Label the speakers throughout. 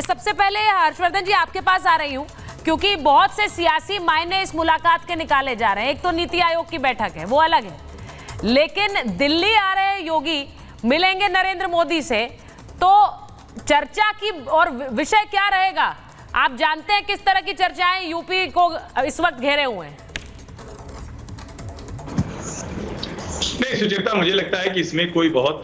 Speaker 1: मैं सबसे पहले हर्षवर्धन जी आपके पास आ रही हूँ, क्योंकि बहुत से सियासी मायने इस मुलाकात के निकाले जा रहे हैं। एक तो नीति आयोग की बैठक है, वो अलग है, लेकिन दिल्ली आ रहे योगी, मिलेंगे नरेंद्र मोदी से, तो चर्चा की और विषय क्या रहेगा? आप जानते हैं किस तरह की चर्चाएं यूपी को इस वक्त घेरे हुए हैं।
Speaker 2: नहीं सुचेता, मुझे लगता है कि इसमें कोई बहुत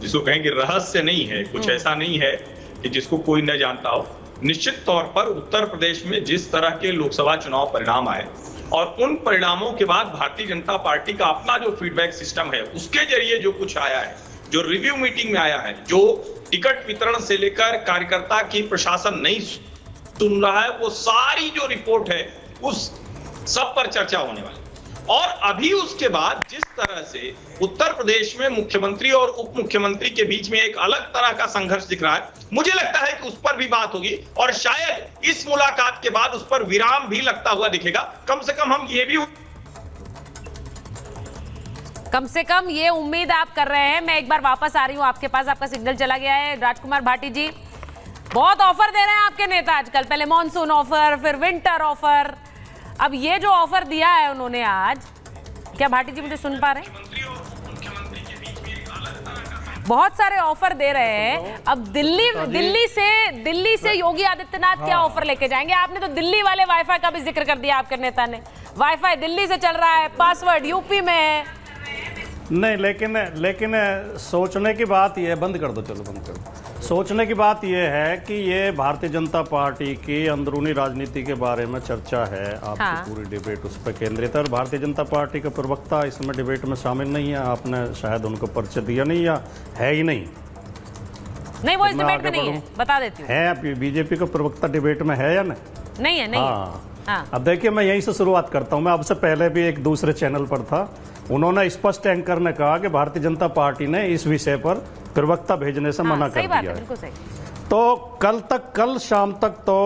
Speaker 2: जिसको कहें कि रहस्य नहीं है, कुछ ऐसा नहीं है कि जिसको कोई न जानता हो। निश्चित तौर पर उत्तर प्रदेश में जिस तरह के लोकसभा चुनाव परिणाम आए और उन परिणामों के बाद भारतीय जनता पार्टी का अपना जो फीडबैक सिस्टम है, उसके जरिए जो कुछ आया है, जो रिव्यू मीटिंग में आया है, जो टिकट वितरण से लेकर कार्यकर्ता की प्रशासन नहीं सुन रहा है, वो सारी जो रिपोर्ट है उस सब पर चर्चा होने वाली। और अभी उसके बाद जिस तरह से उत्तर प्रदेश में मुख्यमंत्री और उप मुख्यमंत्री के बीच में एक अलग तरह का संघर्ष दिख रहा है, मुझे लगता है कि उस पर भी बात होगी और शायद इस मुलाकात के बाद उस पर विराम भी लगता हुआ दिखेगा। कम से कम ये उम्मीद आप कर रहे हैं। मैं एक बार वापस आ रही हूं आपके पास, आपका सिग्नल चला गया है। राजकुमार भाटी जी, बहुत ऑफर दे रहे हैं आपके नेता आजकल, पहले मॉनसून ऑफर, फिर विंटर ऑफर, अब ये जो ऑफर दिया है उन्होंने आज, क्या भाटी जी मुझे सुन पा रहे हैं? बहुत सारे ऑफर दे रहे हैं। अब दिल्ली से योगी आदित्यनाथ क्या ऑफर लेके जाएंगे? आपने तो दिल्ली वाले वाईफाई का भी जिक्र कर दिया, आपके नेता ने। वाईफाई दिल्ली से चल रहा है, पासवर्ड यूपी में है।
Speaker 3: नहीं, लेकिन सोचने की बात यह, बंद कर दो, चलो बंद कर दो। सोचने की बात यह है कि ये भारतीय जनता पार्टी की अंदरूनी राजनीति के बारे में चर्चा है। आपकी पूरी डिबेट उस पर केंद्रित है और भारतीय जनता पार्टी का प्रवक्ता इसमें डिबेट में शामिल नहीं है। आपने शायद उनको परिचय दिया नहीं या है ही नहीं।
Speaker 1: वो इस डिबेट में नहीं है, बता देती हूँ।
Speaker 3: है बीजेपी का प्रवक्ता डिबेट में है या नहीं
Speaker 1: है? हाँ।
Speaker 3: अब देखिए, मैं यहीं से शुरुआत करता हूँ। मैं आपसे पहले भी एक दूसरे चैनल पर था, उन्होंने स्पष्ट एंकर ने कहा कि भारतीय जनता पार्टी ने इस विषय पर प्रवक्ता भेजने से मना कर दिया है। तो कल शाम तक तो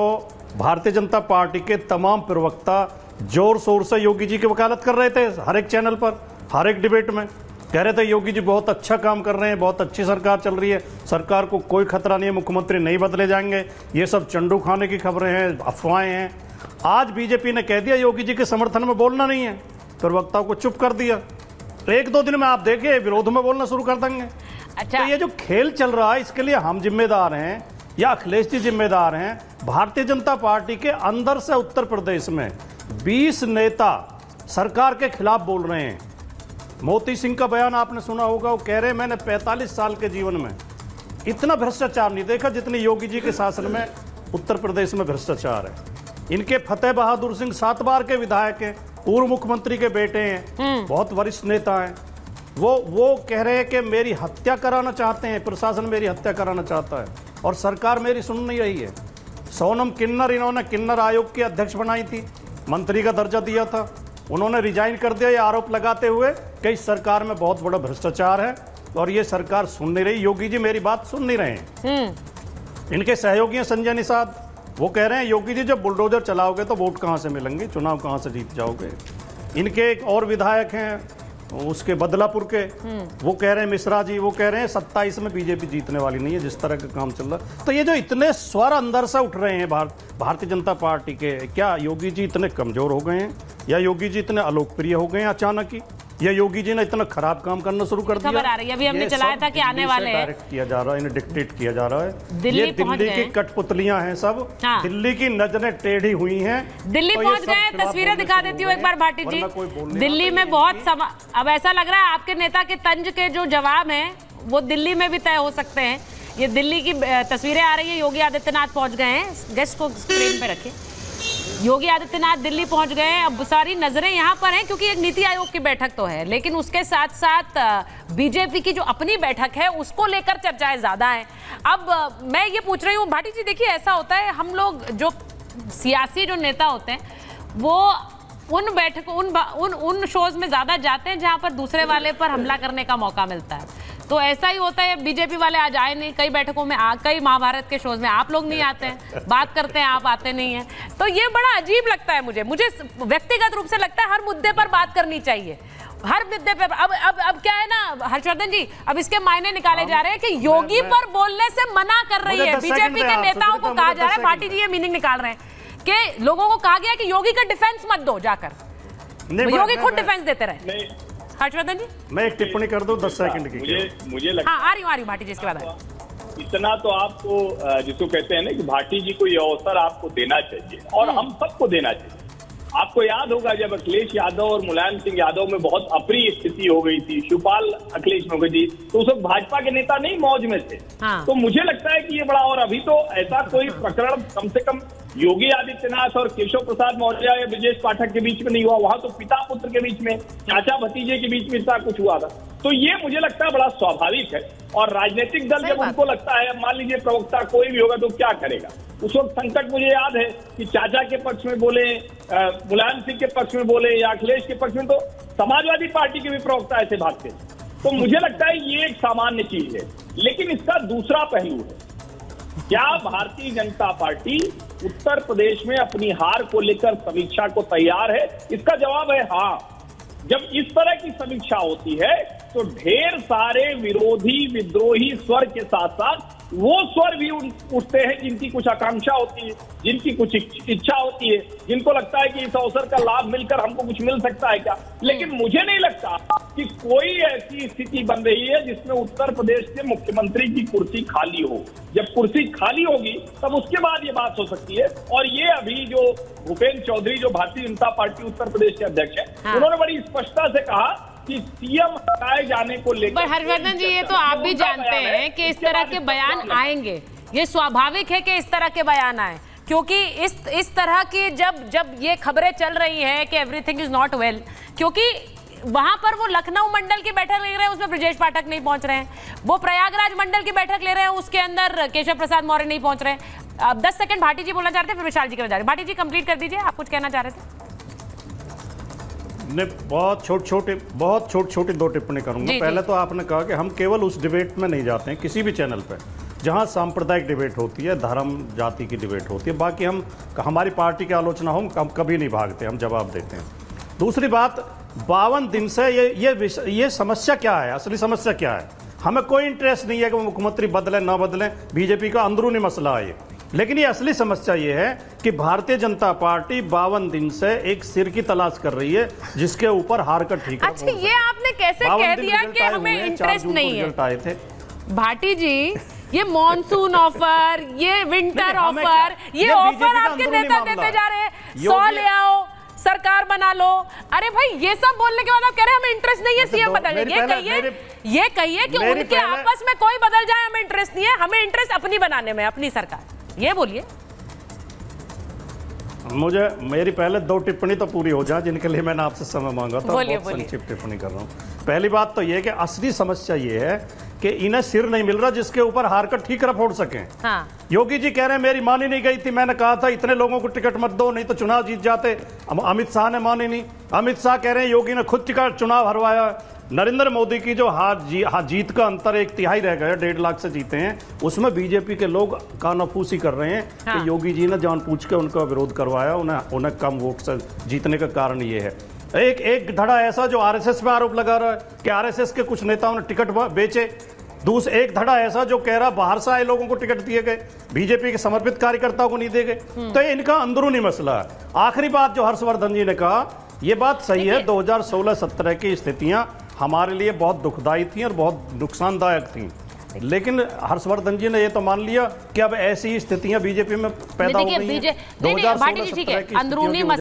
Speaker 3: भारतीय जनता पार्टी के तमाम प्रवक्ता जोर शोर से योगी जी की वकालत कर रहे थे, हर एक चैनल पर, हर एक डिबेट में कह रहे थे योगी जी बहुत अच्छा काम कर रहे हैं, बहुत अच्छी सरकार चल रही है, सरकार को कोई खतरा नहीं है, मुख्यमंत्री नहीं बदले जाएंगे, ये सब चंडू खाने की खबरें हैं, अफवाहें हैं। आज बीजेपी ने कह दिया योगी जी के समर्थन में बोलना नहीं है, प्रवक्ताओं को चुप कर दिया। तो एक दो दिन में आप देखिए विरोध में बोलना शुरू कर देंगे। अच्छा, तो ये जो खेल चल रहा है, इसके लिए हम जिम्मेदार हैं या अखिलेश जी जिम्मेदार हैं? भारतीय जनता पार्टी के अंदर से उत्तर प्रदेश में 20 नेता सरकार के खिलाफ बोल रहे हैं। मोती सिंह का बयान आपने सुना होगा, वो कह रहे हैं मैंने 45 साल के जीवन में इतना भ्रष्टाचार नहीं देखा जितनी योगी जी के शासन में उत्तर प्रदेश में भ्रष्टाचार है। इनके फतेह बहादुर सिंह 7 बार के विधायक हैं, पूर्व मुख्यमंत्री के बेटे हैं, बहुत वरिष्ठ नेता हैं। वो कह रहे हैं कि मेरी हत्या कराना चाहते हैं, प्रशासन मेरी हत्या कराना चाहता है और सरकार मेरी सुन नहीं रही है। सोनम किन्नर, इन्होंने किन्नर आयोग की अध्यक्ष बनाई थी, मंत्री का दर्जा दिया था, उन्होंने रिजाइन कर दिया, ये आरोप लगाते हुए कि इस सरकार में बहुत बड़ा भ्रष्टाचार है और ये सरकार सुन नहीं रही, योगी जी मेरी बात सुन नहीं रहे हैं। इनके सहयोगी हैं संजय निषाद, वो कह रहे हैं योगी जी जब बुलडोजर चलाओगे तो वोट कहां से मिलेंगे, चुनाव कहां से जीत जाओगे। इनके एक और विधायक हैं उसके बदलापुर के, वो कह रहे हैं मिश्रा जी, वो कह रहे हैं 27 में बीजेपी जीतने वाली नहीं है, जिस तरह का काम चल रहा है। तो ये जो इतने स्वर अंदर से उठ रहे हैं भारतीय जनता पार्टी के, क्या योगी जी इतने कमजोर हो गए हैं या योगी जी इतने अलोकप्रिय हो गए हैं अचानक ही, या योगी जी ने इतना खराब काम करना शुरू कर दिया?
Speaker 1: खबर आ रही है, अभी हमने चलाया था कि आने वाले हैं,
Speaker 3: डायरेक्ट किया जा रहा है, इन्हें डिक्टेट किया जा रहा है। ये दिल्ली की कठपुतलियां हैं सब। हाँ। दिल्ली की नजरें टेढ़ी हुई हैं,
Speaker 1: दिल्ली पहुंच गए। तस्वीरें दिखा देती हूँ एक बार भाटी जी। दिल्ली में बहुत अब ऐसा लग रहा है आपके नेता के तंज के जो जवाब हैं वो दिल्ली में भी तय हो सकते हैं। ये दिल्ली की तस्वीरें आ रही है, योगी आदित्यनाथ पहुंच गए हैं। गेस्ट को स्क्रीन पे रखें। योगी आदित्यनाथ दिल्ली पहुंच गए हैं। अब सारी नजरें यहां पर हैं क्योंकि एक नीति आयोग की बैठक तो है, लेकिन उसके साथ साथ बीजेपी की जो अपनी बैठक है उसको लेकर चर्चाएं ज्यादा हैं। अब मैं ये पूछ रही हूं भाटी जी, देखिए ऐसा होता है, हम लोग जो सियासी जो नेता होते हैं वो उन बैठकों उन शोज में ज्यादा जाते हैं जहां पर दूसरे वाले पर हमला करने का मौका मिलता है। तो ऐसा ही होता है, बीजेपी वाले आज आए नहीं, कई बैठकों में कई महाभारत के शोज में आप लोग नहीं आते हैं, बात करते हैं, आप आते नहीं हैं। तो ये बड़ा अजीब लगता है मुझे व्यक्तिगत रूप से लगता है हर मुद्दे पर बात करनी चाहिए हर मुद्दे पे अब क्या है ना हर्षवर्धन जी, अब इसके मायने निकाले जा रहे हैं कि योगी पर बोलने से मना कर रही है बीजेपी के नेताओं को। कहा जा रहा है, भाटी जी ये मीनिंग निकाल रहे हैं कि लोगों को कहा गया कि योगी का डिफेंस मत दो जाकर, योगी खुद डिफेंस देते रहे। हर्षवर्धन जी
Speaker 3: मैं एक टिप्पणी कर दूं 10 सेकंड की।
Speaker 2: मुझे लगता
Speaker 1: आ रही हूँ भाटी जी, इसके बाद
Speaker 2: इतना तो आपको जिसको कहते हैं ना कि भाटी जी को ये अवसर आपको देना चाहिए और हम सबको देना चाहिए। आपको याद होगा जब अखिलेश यादव और मुलायम सिंह यादव में बहुत अप्रिय स्थिति हो गई थी, शिवपाल अखिलेश में हो गई थी, तो उस वक्त भाजपा के नेता नहीं मौज में थे। तो मुझे लगता है कि ये बड़ा, और अभी तो ऐसा कोई प्रकरण कम से कम योगी आदित्यनाथ और केशव प्रसाद मौर्य या ब्रजेश पाठक के बीच में नहीं हुआ। वहां तो पिता पुत्र के बीच में, चाचा भतीजे के बीच में इतना कुछ हुआ था। तो ये मुझे लगता है बड़ा स्वाभाविक है। और राजनीतिक दल जब उनको लगता है, मान लीजिए प्रवक्ता कोई भी होगा तो क्या करेगा, उस वक्त संकट मुझे याद है कि चाचा के पक्ष में बोले, मुलायम सिंह के पक्ष में बोले या अखिलेश के पक्ष में, तो समाजवादी पार्टी के भी प्रवक्ता ऐसे भागते। तो मुझे लगता है ये एक सामान्य चीज है। लेकिन इसका दूसरा पहलू है, क्या भारतीय जनता पार्टी उत्तर प्रदेश में अपनी हार को लेकर समीक्षा को तैयार है? इसका जवाब है हाँ। जब इस तरह की समीक्षा होती है तो ढेर सारे विरोधी विद्रोही स्वर के साथ साथ वो स्वर भी उठते हैं जिनकी कुछ आकांक्षा होती है, जिनकी कुछ इच्छा होती है, जिनको लगता है कि इस अवसर का लाभ मिलकर हमको कुछ मिल सकता है क्या। लेकिन मुझे नहीं लगता कि कोई ऐसी स्थिति बन रही है जिसमें उत्तर प्रदेश के मुख्यमंत्री की कुर्सी खाली हो। जब कुर्सी खाली होगी तब उसके बाद ये बात हो सकती है। और ये अभी जो भूपेंद्र चौधरी, जो भारतीय जनता पार्टी उत्तर प्रदेश के अध्यक्ष हैं, उन्होंने बड़ी स्पष्टता से कहा कि सीएम हटाए जाने को लेकर।
Speaker 1: हर्षवर्धन जी, ये तो आप भी जानते हैं कि इस तरह के बयान आएंगे, ये स्वाभाविक है कि इस तरह के बयान आए, क्योंकि इस तरह की जब ये खबरें चल रही है कि एवरीथिंग इज नॉट वेल, क्योंकि वहां पर वो लखनऊ मंडल की बैठक ले रहे हैं, उसमें ब्रजेश पाठक नहीं पहुंच रहे हैं, वो प्रयागराज मंडल की बैठक ले रहे हैं, उसके अंदर केशव प्रसाद मौर्य नहीं पहुंच रहे हैं। अब 10 सेकंड भाटी जी बोलना चाह रहे थे, फिर विशाल जी के बजाय भाटी जी कंप्लीट कर दीजिए, आप कुछ कहना चाह रहे थे।
Speaker 3: ने बहुत छोटी छोटी 2 टिप्पणी करूंगा। पहले तो आपने कहा कि हम केवल उस डिबेट में नहीं जाते हैं किसी भी चैनल पे जहां सांप्रदायिक डिबेट होती है, धर्म जाति की डिबेट होती है। बाकी हम, हमारी पार्टी की आलोचना हो, हम कभी नहीं भागते, हम जवाब देते हैं। दूसरी बात, 52 दिन से ये समस्या क्या है, असली समस्या क्या है? हमें कोई इंटरेस्ट नहीं है कि वो मुख्यमंत्री बदले ना बदले, बीजेपी का अंदरूनी मसला है ये। लेकिन ये असली समस्या ये है कि भारतीय जनता पार्टी 52 दिन से एक सिर की तलाश कर रही है जिसके ऊपर हार कर ठीक।
Speaker 1: अच्छा, ये आपने कैसे कह दिया कि हमें इंटरेस्ट नहीं है?
Speaker 3: आए थे
Speaker 1: भाटी जी, ये मॉनसून ऑफर, ये विंटर ऑफर, ये ऑफर आपके नेता देते जा रहे हैं, 100 ले आओ, सरकार बना लो। अरे भाई, ये सब बोलने के बाद आप कह रहे हैं हमें इंटरेस्ट नहीं है सीएम बदल जाए। ये कहिए कि उनके आपस में कोई बदल जाए, हमें इंटरेस्ट नहीं है, हमें इंटरेस्ट अपनी बनाने में, अपनी सरकार। ये बोलिए।
Speaker 3: मुझे मेरी पहले 2 टिप्पणी तो पूरी हो जाए जिनके लिए मैंने आपसे समय मांगा था। बहुत संक्षिप्त टिप्पणी कर रहा हूँ। पहली बात तो ये कि असली समस्या ये है कि इन्हें सिर नहीं मिल रहा जिसके ऊपर हार कर ठीक फोड़ सकें।
Speaker 1: हाँ।
Speaker 3: योगी जी कह रहे हैं मेरी मानी नहीं गई थी, मैंने कहा था इतने लोगों को टिकट मत दो नहीं तो चुनाव जीत जाते। अमित शाह ने मानी नहीं। अमित शाह कह रहे हैं योगी ने खुद टिकट चुनाव हरवाया। नरेंद्र मोदी की जो जीत का अंतर 1/3 रह गया, 1.5 लाख से जीते हैं, उसमें बीजेपी के लोग कानाफूसी कर रहे हैं कि योगी जी ने जानबूझ के उनका विरोध करवाया, उन्हें कम वोट से जीतने का कारण ये है। एक धड़ा ऐसा जो आरएसएस पे आरोप लगा रहा है कि आरएसएस के कुछ नेताओं ने टिकट बेचे। एक धड़ा ऐसा जो कह रहा बाहर से आए लोगों को टिकट दिए गए, बीजेपी के समर्पित कार्यकर्ताओं को नहीं दिए गए। तो इनका अंदरूनी मसला है। आखिरी बात जो हर्षवर्धन जी ने कहा, यह बात सही है, 2016-17 की स्थितियां हमारे लिए बहुत दुखदायी थी और बहुत नुकसानदायक थी। लेकिन हर्षवर्धन जी ने ये तो मान लिया कि अब ऐसी स्थितियां बीजेपी में पैदा हो गई हैं। 2016-17 की अंदरूनी